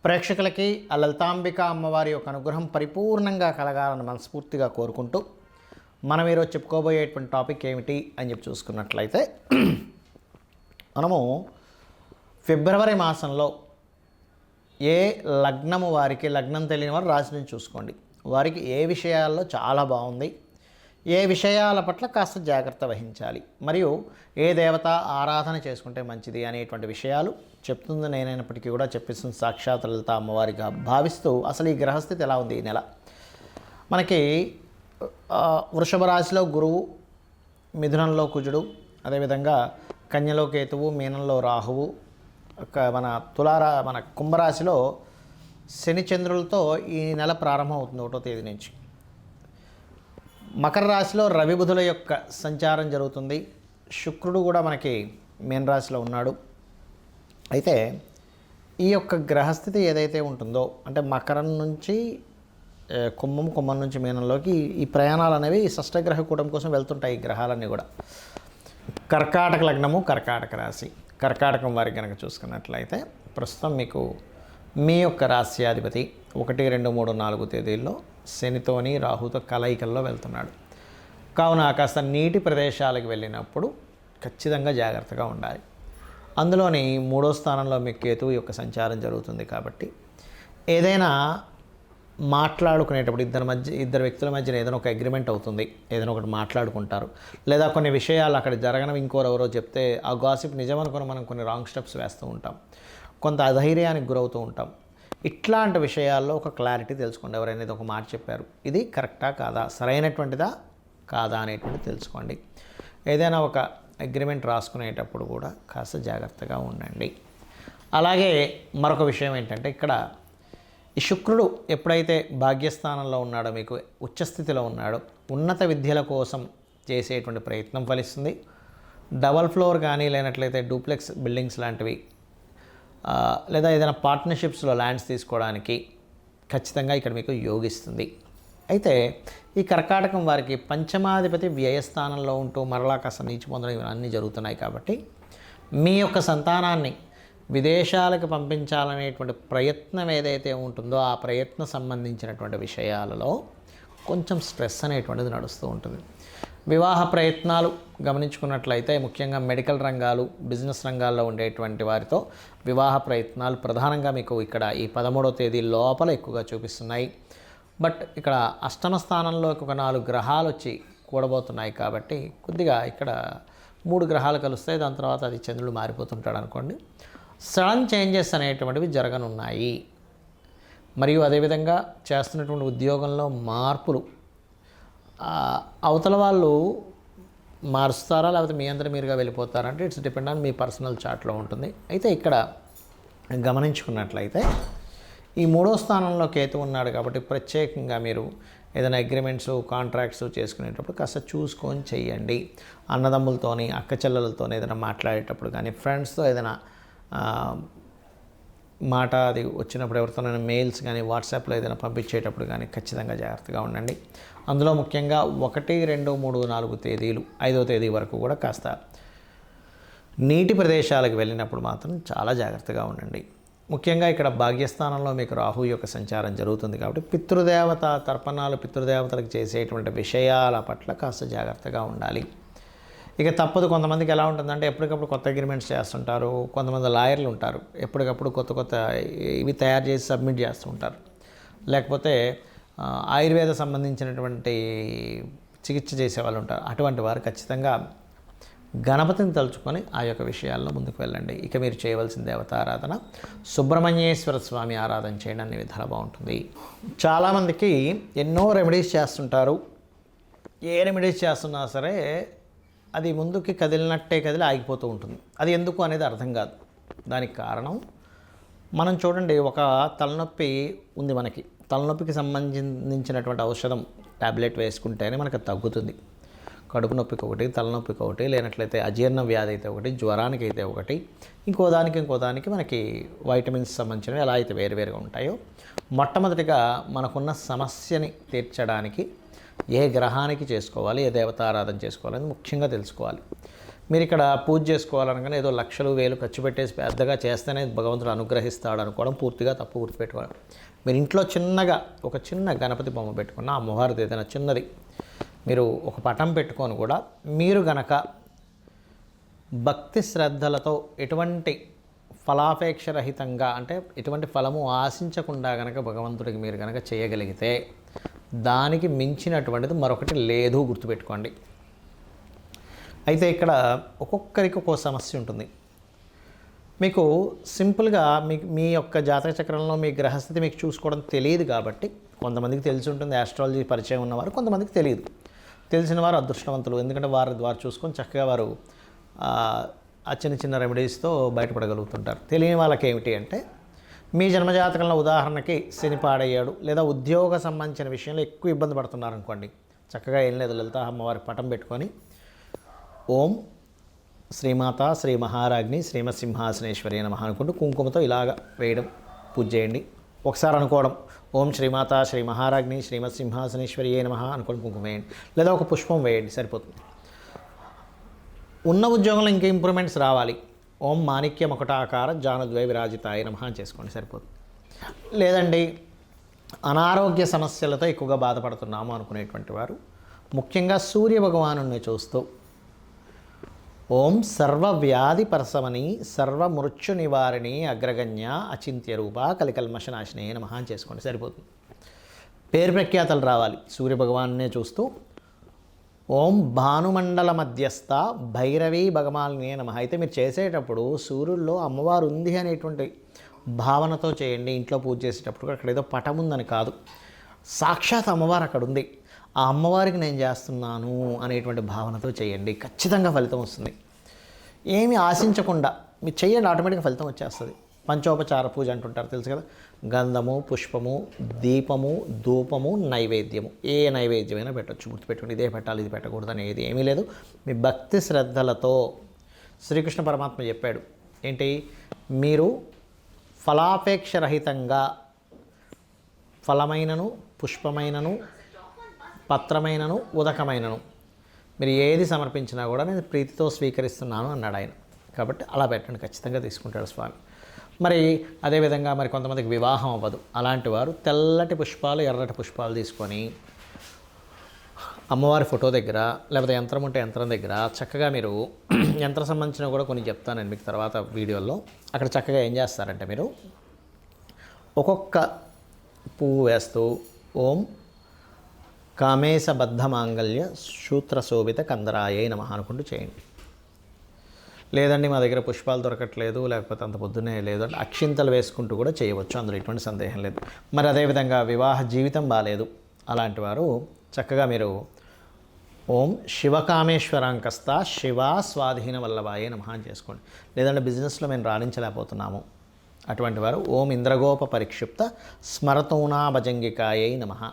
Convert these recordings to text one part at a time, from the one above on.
ప్రేక్షకులకి ఆ లలితాంబిక అమ్మవారి యొక్క అనుగ్రహం పరిపూర్ణంగా కలగాలని మనస్ఫూర్తిగా కోరుకుంటూ మనం ఈరోజు చెప్పుకోబోయేటువంటి టాపిక్ ఏమిటి అని చెప్పి చూసుకున్నట్లయితే మనము ఫిబ్రవరి మాసంలో ఏ లగ్నము వారికి, లగ్నం తెలియని వారు రాశి నుంచి చూసుకోండి, వారికి ఏ విషయాల్లో చాలా బాగుంది, ఏ విషయాల పట్ల కాస్త జాగ్రత్త వహించాలి, మరియు ఏ దేవత ఆరాధన చేసుకుంటే మంచిది అనేటువంటి విషయాలు చెప్తుంది నేనైనప్పటికీ కూడా చెప్పిస్తుంది సాక్షాత్ లలిత అమ్మవారిగా భావిస్తూ అసలు ఈ గ్రహస్థితి ఎలా ఉంది ఈ నెల. మనకి వృషభ రాశిలో గురువు, మిథునంలో కుజుడు, అదేవిధంగా కన్యలో కేతువు, మీనంలో రాహువు, మన కుంభరాశిలో శని చంద్రులతో ఈ నెల ప్రారంభం అవుతుంది 1వ తేదీ నుంచి. మకర రాశిలో రవి బుధుల యొక్క సంచారం జరుగుతుంది. శుక్రుడు కూడా మనకి మీన రాశిలో ఉన్నాడు. అయితే ఈ యొక్క గ్రహస్థితి ఏదైతే ఉంటుందో, అంటే మకరం నుంచి కుంభం నుంచి మీనంలోకి ఈ ప్రయాణాలు అనేవి షష్టగ్రహ కూటమి కోసం వెళ్తుంటాయి. ఈ గ్రహాలన్నీ కూడా కర్కాటక లగ్నము, కర్కాటక రాశి, కర్కాటకం వారికి కనుక చూసుకున్నట్లయితే ప్రస్తుతం మీకు మీ యొక్క రాశ్యాధిపతి 1, 2, 3, 4 తేదీల్లో శనితోని రాహుతో కలయికల్లో వెళ్తున్నాడు. కావున కాస్త నీటి ప్రదేశాలకు వెళ్ళినప్పుడు ఖచ్చితంగా జాగ్రత్తగా ఉండాలి. అందులోని 3వ స్థానంలో మీకు కేతువు యొక్క సంచారం జరుగుతుంది. కాబట్టి ఏదైనా మాట్లాడుకునేటప్పుడు ఇద్దరు వ్యక్తుల మధ్యన ఏదైనా ఒక అగ్రిమెంట్ అవుతుంది, ఏదైనా ఒకటి మాట్లాడుకుంటారు, లేదా కొన్ని విషయాలు అక్కడ జరగనవి ఇంకోరెవరో చెప్తే ఆ గాసిప్ నిజం అనుకుని మనం కొన్ని రాంగ్ స్టెప్స్ వేస్తూ ఉంటాం, కొంత అధైర్యానికి గురవుతూ ఉంటాం. ఇట్లాంటి విషయాల్లో ఒక క్లారిటీ తెలుసుకోండి. ఎవరైనా ఒక మాట చెప్పారు, ఇది కరెక్టా కాదా, సరైనటువంటిదా కాదా అనేటువంటి తెలుసుకోండి. ఏదైనా ఒక అగ్రిమెంట్ రాసుకునేటప్పుడు కూడా కాస్త జాగ్రత్తగా ఉండండి. అలాగే మరొక విషయం ఏంటంటే, ఇక్కడ ఈ శుక్రుడు ఎప్పుడైతే భాగ్యస్థానంలో ఉన్నాడో, మీకు ఉచ్చస్థితిలో ఉన్నాడో, ఉన్నత విద్యల కోసం చేసేటువంటి ప్రయత్నం ఫలిస్తుంది. డబల్ ఫ్లోర్ కానీ లేనట్లయితే డూప్లెక్స్ బిల్డింగ్స్ లాంటివి, లేదా ఏదైనా పార్ట్నర్షిప్స్లో ల్యాండ్స్ తీసుకోవడానికి ఖచ్చితంగా ఇక్కడ మీకు యోగిస్తుంది. అయితే ఈ కర్కాటకం వారికి పంచమాధిపతి వ్యయస్థానంలో ఉంటూ మరలా కాస్త నీచి పొందడం ఇవన్నీ జరుగుతున్నాయి. కాబట్టి మీ యొక్క సంతానాన్ని విదేశాలకు పంపించాలనేటువంటి ప్రయత్నం ఏదైతే ఉంటుందో ఆ ప్రయత్నం సంబంధించినటువంటి విషయాలలో కొంచెం స్ట్రెస్ అనేటువంటిది నడుస్తూ ఉంటుంది. వివాహ ప్రయత్నాలు గమనించుకున్నట్లయితే ముఖ్యంగా మెడికల్ రంగాలు, బిజినెస్ రంగాల్లో ఉండేటువంటి వారితో వివాహ ప్రయత్నాలు ప్రధానంగా మీకు ఇక్కడ ఈ 13వ తేదీ లోపల ఎక్కువగా చూపిస్తున్నాయి. బట్ ఇక్కడ అష్టమ స్థానంలోకి ఒక 4 గ్రహాలు వచ్చి కూడబోతున్నాయి. కాబట్టి కొద్దిగా ఇక్కడ 3 గ్రహాలు కలుస్తాయి, దాని తర్వాత అది చంద్రుడు మారిపోతుంటాడు అనుకోండి. సడన్ చేంజెస్ అనేటువంటివి జరగనున్నాయి. మరియు అదేవిధంగా చేస్తున్నటువంటి ఉద్యోగంలో మార్పులు అవతల వాళ్ళు మారుస్తారా లేకపోతే మీ అందరూ మీరుగా వెళ్ళిపోతారా అంటే ఇట్స్ డిపెండ్ ఆన్ మీ పర్సనల్ చార్ట్లో ఉంటుంది. అయితే ఇక్కడ గమనించుకున్నట్లయితే ఈ 3వ స్థానంలో కేతు ఉన్నాడు. కాబట్టి ప్రత్యేకంగా మీరు ఏదైనా అగ్రిమెంట్స్, కాంట్రాక్ట్స్ చేసుకునేటప్పుడు కాస్త చూసుకొని చెయ్యండి. అన్నదమ్ములతోని, అక్క చెల్లెలతో ఏదైనా మాట్లాడేటప్పుడు కానీ, ఫ్రెండ్స్తో ఏదైనా మాట అది వచ్చినప్పుడు, ఎవరితోనైనా మెయిల్స్ కానీ వాట్సాప్లో ఏదైనా పంపించేటప్పుడు కానీ ఖచ్చితంగా జాగ్రత్తగా ఉండండి. అందులో ముఖ్యంగా 1, 2, 3, 4 తేదీలు 5వ తేదీ వరకు కూడా కాస్త నీటి ప్రదేశాలకు వెళ్ళినప్పుడు మాత్రం చాలా జాగ్రత్తగా ఉండండి. ముఖ్యంగా ఇక్కడ భాగ్యస్థానంలో మీకు రాహు యొక్క సంచారం జరుగుతుంది. కాబట్టి పితృదేవత తర్పణాలు, పితృదేవతలకు చేసేటువంటి విషయాల పట్ల కాస్త జాగ్రత్తగా ఉండాలి. ఇక తప్పదు. కొంతమందికి ఎలా ఉంటుందంటే ఎప్పటికప్పుడు కొత్త అగ్రిమెంట్స్ చేస్తుంటారు. కొంతమంది లాయర్లు ఉంటారు, ఎప్పటికప్పుడు కొత్త ఇవి తయారు చేసి సబ్మిట్ చేస్తూ ఉంటారు. లేకపోతే ఆయుర్వేద సంబంధించినటువంటి చికిత్స చేసే వాళ్ళు ఉంటారు. అటువంటి వారు ఖచ్చితంగా గణపతిని తలుచుకొని ఆ యొక్క విషయాల్లో ముందుకు వెళ్ళండి. ఇక మీరు చేయవలసిన దేవతారాధన సుబ్రహ్మణ్యేశ్వర స్వామి ఆరాధన చేయడం అన్ని విధాలు బాగుంటుంది. చాలామందికి ఎన్నో రెమెడీస్ చేస్తుంటారు. ఏ రెమెడీస్ చేస్తున్నా సరే అది ముందుకి కదిలినట్టే కదిలి ఆగిపోతూ ఉంటుంది. అది ఎందుకు అనేది అర్థం కాదు. దానికి కారణం మనం చూడండి, ఒక తలనొప్పి ఉంది మనకి. తలనొప్పికి సంబంధించినటువంటి ఔషధం టాబ్లెట్ వేసుకుంటేనే మనకు తగ్గుతుంది. కడుపు నొప్పికి ఒకటి, తలనొప్పికి ఒకటి, లేనట్లయితే అజీర్ణ వ్యాధి అయితే ఒకటి, జ్వరానికి అయితే ఒకటి, ఇంకో దానికి మనకి వైటమిన్స్ సంబంధించినవి ఎలా అయితే వేరువేరుగా ఉంటాయో, మొట్టమొదటిగా మనకున్న సమస్యని తీర్చడానికి ఏ గ్రహానికి చేసుకోవాలి, ఏ దేవతారాధన చేసుకోవాలని ముఖ్యంగా తెలుసుకోవాలి. మీరు ఇక్కడ పూజ చేసుకోవాలనగానే ఏదో లక్షలు వేలు ఖర్చు పెట్టేసి పెద్దగా చేస్తేనే భగవంతుడు అనుగ్రహిస్తాడు అనుకోవడం పూర్తిగా తప్పు. గుర్తుపెట్టుకోవడం. మీరు ఇంట్లో చిన్నగా ఒక చిన్న గణపతి బొమ్మ పెట్టుకున్న అమ్మవారిది ఏదైనా చిన్నది మీరు ఒక పటం పెట్టుకొని కూడా మీరు గనక భక్తి శ్రద్ధలతో ఎటువంటి ఫలాపేక్ష రహితంగా అంటే ఎటువంటి ఫలము ఆశించకుండా గనక భగవంతుడికి మీరు గనక చేయగలిగితే దానికి మించినటువంటిది మరొకటి లేదు. గుర్తుపెట్టుకోండి. అయితే ఇక్కడ ఒక్కొక్కరికి ఒక్కో సమస్య ఉంటుంది. మీకు సింపుల్గా మీ యొక్క జాతక చక్రంలో మీ గ్రహస్థితి మీకు చూసుకోవడం తెలియదు కాబట్టి కొంతమందికి తెలిసి ఉంటుంది, ఆస్ట్రాలజీ పరిచయం ఉన్నవారు, కొంతమందికి తెలియదు. తెలిసిన వారు అదృష్టవంతులు, ఎందుకంటే వారు చూసుకొని చక్కగా వారు ఆ చిన్న చిన్న రెమెడీస్తో బయటపడగలుగుతుంటారు. తెలియని వాళ్ళకి ఏమిటి అంటే మీ జన్మజాతకంలో ఉదాహరణకి శని పాడయ్యాడు లేదా ఉద్యోగ సంబంధించిన విషయంలో ఎక్కువ ఇబ్బంది పడుతున్నారు అనుకోండి, చక్కగా ఏం లేదు లలిత అమ్మవారి పటం పెట్టుకొని ఓం శ్రీమాత శ్రీ మహారాజ్ని శ్రీమత్ సింహాసనేశ్వరి నమః అనుకుంటూ కుంకుమతో ఇలాగ వేయడం, పూజ చేయండి. ఒకసారి అనుకోవడం ఓం శ్రీమాత శ్రీ మహారాజ్ని శ్రీమత్ సింహాసనేశ్వరి నమః అనుకోండి, కుంకుమ వేయండి, లేదా ఒక పుష్పం వేయండి, సరిపోతుంది. ఉన్న ఉద్యోగంలో ఇంకా ఇంప్రూవ్మెంట్స్ రావాలి, ఓం మాణిక్యం ఒకటాకార జానుద్వై విరాజితాయ నమః చేసుకోండి, సరిపోతుంది. లేదండి అనారోగ్య సమస్యలతో ఎక్కువగా బాధపడుతున్నాము అనుకునేటువంటి వారు ముఖ్యంగా సూర్య భగవానుని చూస్తూ ఓం సర్వవ్యాధి పరసమని సర్వమృత్యు నివారిణి అగ్రగణ్య అచింత్య రూప కలికల్మషనాశినే నమః చేసుకోండి, సరిపోతుంది. పేరు ప్రఖ్యాతలు రావాలి సూర్యభగవాన్నే చూస్తూ ఓం భానుమండల మధ్యస్థ భైరవీ భగమాలినే నమః. అయితే మీరు చేసేటప్పుడు సూర్యుల్లో అమ్మవారు ఉంది అనేటువంటి భావనతో చేయండి. ఇంట్లో పూజ చేసేటప్పుడు అక్కడ ఏదో పటం ఉందని కాదు, సాక్షాత్ అమ్మవారు అక్కడ ఉంది, ఆ అమ్మవారికి నేను చేస్తున్నాను అనేటువంటి భావనతో చేయండి, ఖచ్చితంగా ఫలితం వస్తుంది. ఏమి ఆశించకుండా మీరు చేయండి, ఆటోమేటిక్గా ఫలితం వచ్చేస్తుంది. పంచోపచార పూజ అంటుంటారు తెలుసు కదా, గంధము పుష్పము దీపము ధూపము నైవేద్యము, ఏ నైవేద్యమైనా పెట్టచ్చు. గుర్తుపెట్టుకోండి, ఇదే పెట్టాలి ఇది పెట్టకూడదు అనేది ఏమీ లేదు. మీ భక్తి శ్రద్ధలతో శ్రీకృష్ణ పరమాత్మ చెప్పాడు ఏంటి, మీరు ఫలాపేక్ష రహితంగా ఫలమైనను పుష్పమైనను పత్రమైనను ఉదకమైనను మీరు ఏది సమర్పించినా కూడా నేను ప్రీతితో స్వీకరిస్తున్నాను అన్నాడు ఆయన. కాబట్టి అలా పెట్టండి, ఖచ్చితంగా తీసుకుంటాడు స్వామి. మరి అదేవిధంగా మరి కొంతమందికి వివాహం అవ్వదు, అలాంటి వారు తెల్లటి పుష్పాలు ఎర్రటి పుష్పాలు తీసుకొని అమ్మవారి ఫోటో దగ్గర లేకపోతే యంత్రం ఉంటే యంత్రం దగ్గర చక్కగా మీరు యంత్ర సంబంధించిన కూడా కొన్ని చెప్తాను నేను మీకు తర్వాత వీడియోలో. అక్కడ చక్కగా ఏం చేస్తారంటే మీరు ఒక్కొక్క పువ్వు వేస్తూ ఓం కామేశబద్ధ మాంగళ్య సూత్రశోభిత కందరాయే నమః అనుకుంటూ చేయండి. లేదండి మా దగ్గర పుష్పాలు దొరకట్లేదు లేకపోతే అంత పొద్దున్నే లేదు అంటే అక్షింతలు వేసుకుంటూ కూడా చేయవచ్చు, అందులో ఎటువంటి సందేహం లేదు. మరి అదేవిధంగా వివాహ జీవితం బాగాలేదు అలాంటి వారు చక్కగా మీరు ఓం శివకామేశ్వరాంకస్త శివ స్వాధీన వల్లభాయే నమః చేసుకోండి. లేదంటే బిజినెస్లో మేము రాణించలేకపోతున్నాము అటువంటి వారు ఓం ఇంద్రగోప పరిక్షిప్త స్మరతూనా భజంగికాయై నమః.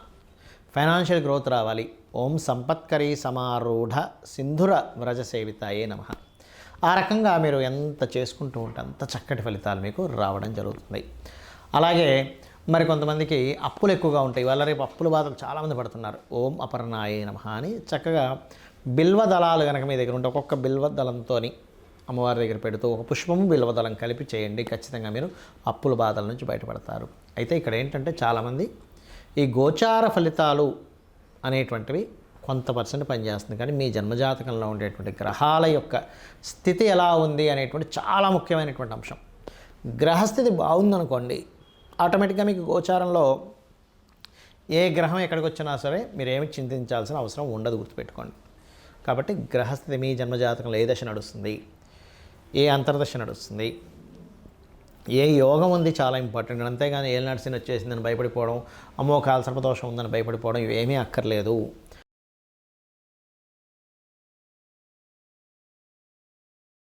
ఫైనాన్షియల్ గ్రోత్ రావాలి, ఓం సంపత్కరీ సమారూఢ సింధుర వ్రజ సేవితాయే నమః. ఆ రకంగా మీరు ఎంత చేసుకుంటూ ఉంటే అంత చక్కటి ఫలితాలు మీకు రావడం జరుగుతుంది. అలాగే మరి కొంతమందికి అప్పులు ఎక్కువగా ఉంటాయి, వాళ్ళ రేపు అప్పుల బాధలు చాలామంది పడుతున్నారు. ఓం అపర్ణాయే నమః అని చక్కగా బిల్వ దళాలు కనుక మీ దగ్గర ఉంటే ఒక్కొక్క బిల్వ దళంతో అమ్మవారి దగ్గర పెడుతూ ఒక పుష్పము బిల్వదళం కలిపి చేయండి, ఖచ్చితంగా మీరు అప్పుల బాధల నుంచి బయటపడతారు. అయితే ఇక్కడ ఏంటంటే చాలామంది ఈ గోచార ఫలితాలు అనేటువంటివి కొంత పర్సెంట్ పనిచేస్తుంది, కానీ మీ జన్మజాతకంలో ఉండేటువంటి గ్రహాల యొక్క స్థితి ఎలా ఉంది అనేటువంటి చాలా ముఖ్యమైనటువంటి అంశం. గ్రహస్థితి బాగుందనుకోండి, ఆటోమేటిక్గా మీకు గోచారంలో ఏ గ్రహం ఎక్కడికి వచ్చినా సరే మీరేమి చింతించాల్సిన అవసరం ఉండదు, గుర్తుపెట్టుకోండి. కాబట్టి గ్రహస్థితి మీ జన్మజాతకంలో ఏ దశ నడుస్తుంది, ఏ అంతర్దశ నడుస్తుంది, ఏ యోగం ఉంది చాలా ఇంపార్టెంట్. అంతేగాని ఏలినాటి శని వచ్చేసిందని భయపడిపోవడం, అమ్మో కాల సర్పదోషం ఉందని భయపడిపోవడం ఇవేమీ అక్కర్లేదు.